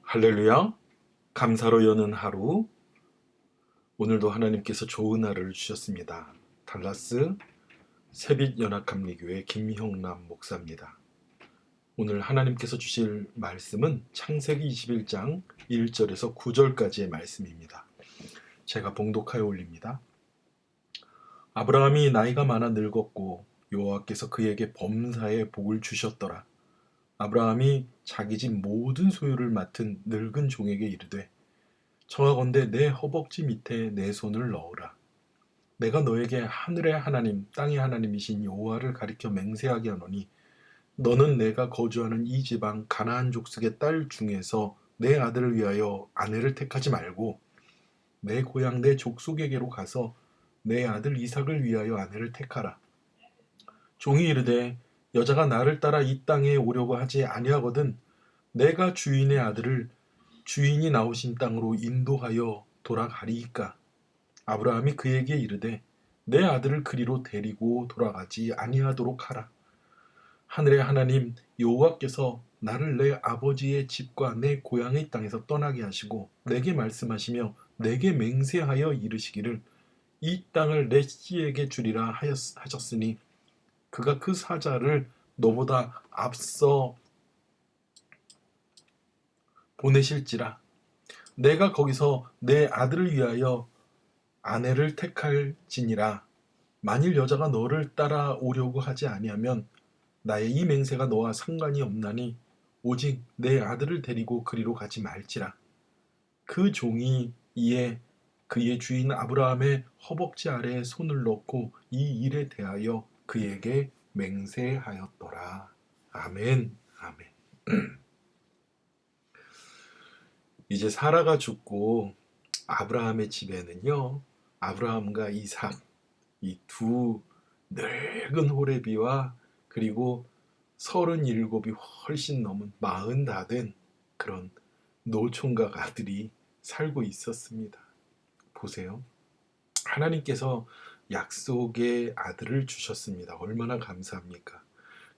할렐루야. 감사로 여는 하루. 오늘도 하나님께서 좋은 하루를 주셨습니다. 달라스 새빛연합감리교회 김형남 목사입니다. 오늘 하나님께서 주실 말씀은 창세기 21장 1절에서 9절까지의 말씀입니다. 제가 봉독하여 올립니다. 아브라함이 나이가 많아 늙었고 여호와께서 그에게 범사에 복을 주셨더라. 아브라함이 자기 집 모든 소유를 맡은 늙은 종에게 이르되 청하건대 내 허벅지 밑에 내 손을 넣으라. 내가 너에게 하늘의 하나님 땅의 하나님이신 여호와를 가리켜 맹세하게 하노니 너는 내가 거주하는 이 지방 가나안 족속의 딸 중에서 내 아들을 위하여 아내를 택하지 말고 내 고향 내 족속에게로 가서 내 아들 이삭을 위하여 아내를 택하라. 종이 이르되 여자가 나를 따라 이 땅에 오려고 하지 아니하거든 내가 주인의 아들을 주인이 나오신 땅으로 인도하여 돌아가리이까. 아브라함이 그에게 이르되 내 아들을 그리로 데리고 돌아가지 아니하도록 하라. 하늘의 하나님 여호와께서 나를 내 아버지의 집과 내 고향의 땅에서 떠나게 하시고 내게 말씀하시며 내게 맹세하여 이르시기를 이 땅을 내 씨에게 주리라 하셨으니 그가 그 사자를 너보다 앞서 보내실지라. 내가 거기서 내 아들을 위하여 아내를 택할지니라. 만일 여자가 너를 따라오려고 하지 아니하면 나의 이 맹세가 너와 상관이 없나니 오직 내 아들을 데리고 그리로 가지 말지라. 그 종이 이에 그의 주인 아브라함의 허벅지 아래에 손을 넣고 이 일에 대하여 그에게 맹세하였더라. 아멘. 아멘. 이제 사라가 죽고 아브라함의 집에는요, 아브라함과 이삭, 이 두 늙은 호레비와 그리고 37이 훨씬 넘은 40 다 된 그런 노총각 아들이 살고 있었습니다. 보세요. 하나님께서 약속의 아들을 주셨습니다. 얼마나 감사합니까?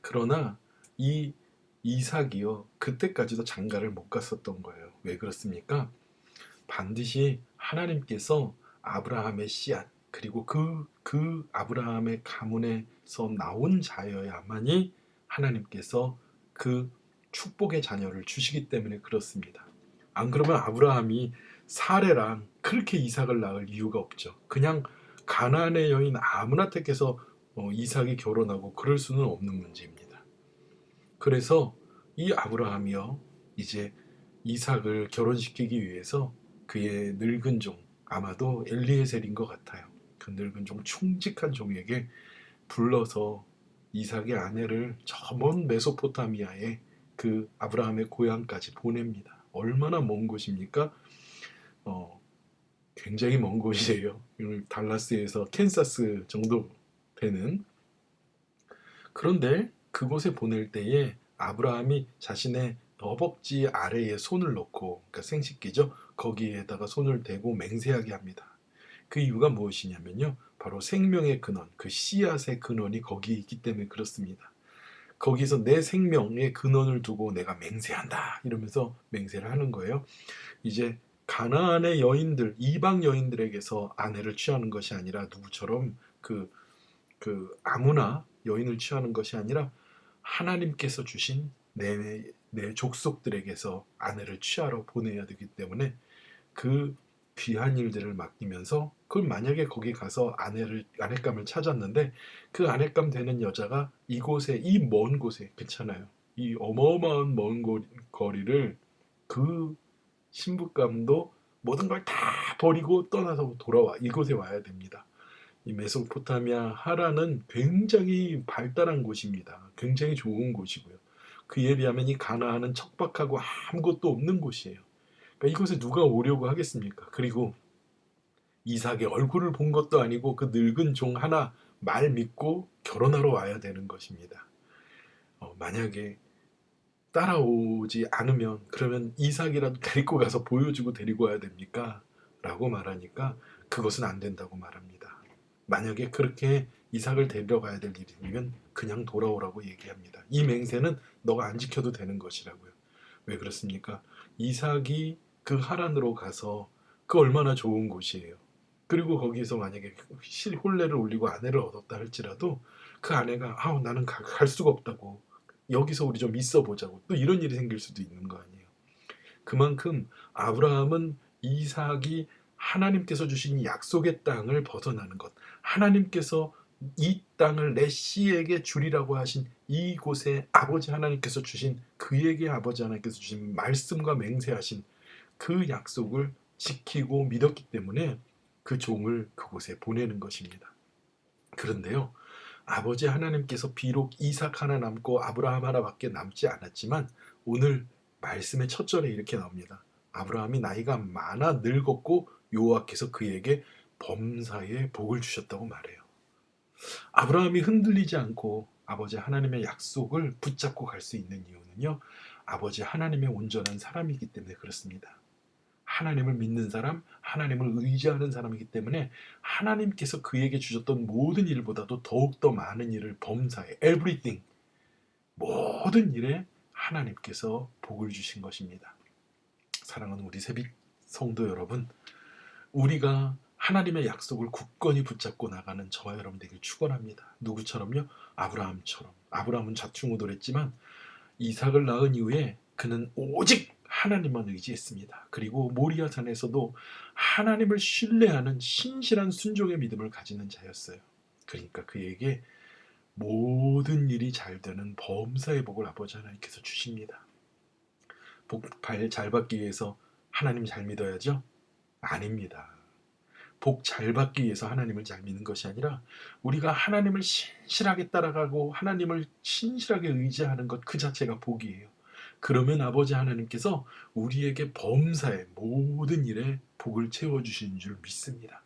그러나 이 이삭이요, 그때까지도 장가를 못 갔었던 거예요. 왜 그렇습니까? 반드시 하나님께서 아브라함의 씨앗, 그리고 그 아브라함의 가문에서 나온 자여야만이 하나님께서 그 축복의 자녀를 주시기 때문에 그렇습니다. 안 그러면 아브라함이 사레랑 그렇게 이삭을 낳을 이유가 없죠. 그냥 가나안의 여인 아무나 택해서 이삭이 결혼하고 그럴 수는 없는 문제입니다. 그래서 이 아브라함이요, 이제 이삭을 결혼시키기 위해서 그의 늙은 종, 아마도 엘리에셀인 것 같아요. 그 늙은 종, 충직한 종에게 불러서 이삭의 아내를 저 먼 메소포타미아의 그 아브라함의 고향까지 보냅니다. 얼마나 먼 곳입니까? 굉장히 먼 곳이에요. 달라스에서 캔사스 정도 되는. 그런데 그곳에 보낼 때에 아브라함이 자신의 허벅지 아래에 손을 넣고, 그러니까 생식기죠. 거기에다가 손을 대고 맹세하게 합니다. 그 이유가 무엇이냐면요, 바로 생명의 근원, 그 씨앗의 근원이 거기에 있기 때문에 그렇습니다. 거기서 내 생명의 근원을 두고 내가 맹세한다 이러면서 맹세를 하는 거예요. 이제 가나안의 여인들, 이방 여인들에게서 아내를 취하는 것이 아니라 누구처럼 그 아무나 여인을 취하는 것이 아니라 하나님께서 주신 내 족속들에게서 아내를 취하러 보내야 되기 때문에 그 귀한 일들을 맡기면서, 그걸 만약에 거기 가서 아내감을 찾았는데 그 아내감 되는 여자가 이곳에, 이 먼 곳에, 그렇잖아요, 이 어마어마한 먼 거리를, 그 신부감도 모든 걸 다 버리고 떠나서 돌아와 이곳에 와야 됩니다. 이 메소포타미아 하란은 굉장히 발달한 곳입니다. 굉장히 좋은 곳이고요. 그에 비하면 이 가나안은 척박하고 아무것도 없는 곳이에요. 그러니까 이곳에 누가 오려고 하겠습니까? 그리고 이삭의 얼굴을 본 것도 아니고 그 늙은 종 하나 말 믿고 결혼하러 와야 되는 것입니다. 만약에 따라오지 않으면 그러면 이삭이라도 데리고 가서 보여주고 데리고 와야 됩니까? 라고 말하니까 그것은 안 된다고 말합니다. 만약에 그렇게 이삭을 데려가야 될 일이면 그냥 돌아오라고 얘기합니다. 이 맹세는 너가 안 지켜도 되는 것이라고요. 왜 그렇습니까? 이삭이 그 하란으로 가서 그 얼마나 좋은 곳이에요. 그리고 거기서 만약에 혼례를 올리고 아내를 얻었다 할지라도 그 아내가 나는 갈 수가 없다고, 여기서 우리 좀 있어 보자고, 또 이런 일이 생길 수도 있는 거 아니에요. 그만큼 아브라함은 이삭이 하나님께서 주신 약속의 땅을 벗어나는 것, 하나님께서 이 땅을 내 씨에게 주리라고 하신 이곳에 아버지 하나님께서 주신, 그에게 아버지 하나님께서 주신 말씀과 맹세하신 그 약속을 지키고 믿었기 때문에 그 종을 그곳에 보내는 것입니다. 그런데요, 아버지 하나님께서 비록 이삭 하나 남고 아브라함 하나밖에 남지 않았지만 오늘 말씀의 첫 절에 이렇게 나옵니다. 아브라함이 나이가 많아 늙었고 여호와께서 그에게 범사에 복을 주셨다고 말해요. 아브라함이 흔들리지 않고 아버지 하나님의 약속을 붙잡고 갈 수 있는 이유는요, 아버지 하나님의 온전한 사람이기 때문에 그렇습니다. 하나님을 믿는 사람, 하나님을 의지하는 사람이기 때문에 하나님께서 그에게 주셨던 모든 일보다도 더욱더 많은 일을 범사에, everything, 모든 일에 하나님께서 복을 주신 것입니다. 사랑하는 우리 세빛 성도 여러분, 우리가 하나님의 약속을 굳건히 붙잡고 나가는 저와 여러분 되길 축원합니다. 누구처럼요? 아브라함처럼. 아브라함은 좌충우돌했지만 이삭을 낳은 이후에 그는 오직 하나님만 의지했습니다. 그리고 모리아 산에서도 하나님을 신뢰하는 신실한 순종의 믿음을 가지는 자였어요. 그러니까 그에게 모든 일이 잘 되는 범사의 복을 아버지 하나님께서 주십니다. 복 잘 받기 위해서 하나님 잘 믿어야죠? 아닙니다. 복 잘 받기 위해서 하나님을 잘 믿는 것이 아니라 우리가 하나님을 신실하게 따라가고 하나님을 신실하게 의지하는 것, 그 자체가 복이에요. 그러면 아버지 하나님께서 우리에게 범사의 모든 일에 복을 채워주시는 줄 믿습니다.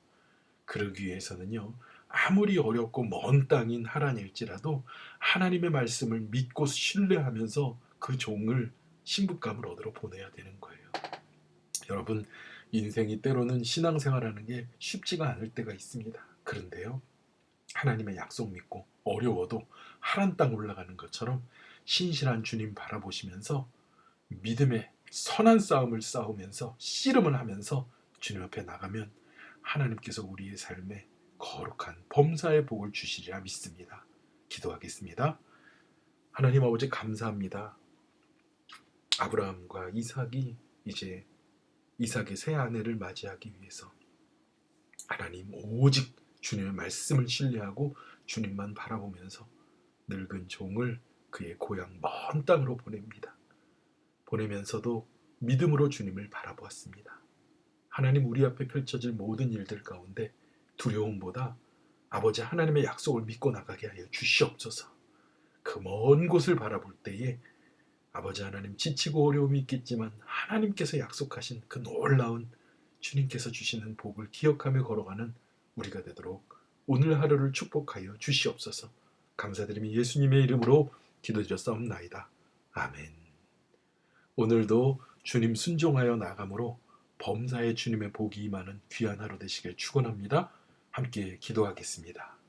그러기 위해서는요, 아무리 어렵고 먼 땅인 하란일지라도 하나님의 말씀을 믿고 신뢰하면서 그 종을 신부감을 얻으러 보내야 되는 거예요. 여러분, 인생이 때로는 신앙생활하는 게 쉽지가 않을 때가 있습니다. 그런데요, 하나님의 약속 믿고 어려워도 하란 땅 올라가는 것처럼 신실한 주님 바라보시면서 믿음의 선한 싸움을 싸우면서 씨름을 하면서 주님 앞에 나가면 하나님께서 우리의 삶에 거룩한 범사의 복을 주시리라 믿습니다. 기도하겠습니다. 하나님 아버지, 감사합니다. 아브라함과 이삭이 이제 이삭의 새 아내를 맞이하기 위해서 하나님 오직 주님의 말씀을 신뢰하고 주님만 바라보면서 늙은 종을 그의 고향 먼 땅으로 보냅니다. 보내면서도 믿음으로 주님을 바라보았습니다. 하나님, 우리 앞에 펼쳐질 모든 일들 가운데 두려움보다 아버지 하나님의 약속을 믿고 나가게 하여 주시옵소서. 그 먼 곳을 바라볼 때에 아버지 하나님, 지치고 어려움이 있겠지만 하나님께서 약속하신 그 놀라운 주님께서 주시는 복을 기억하며 걸어가는 우리가 되도록 오늘 하루를 축복하여 주시옵소서. 감사드리며 예수님의 이름으로 기도드렸사옵나이다. 아멘. 오늘도 주님 순종하여 나감으로 범사에 주님의 복이 임하는 귀한 하루 되시길 축원합니다. 함께 기도하겠습니다.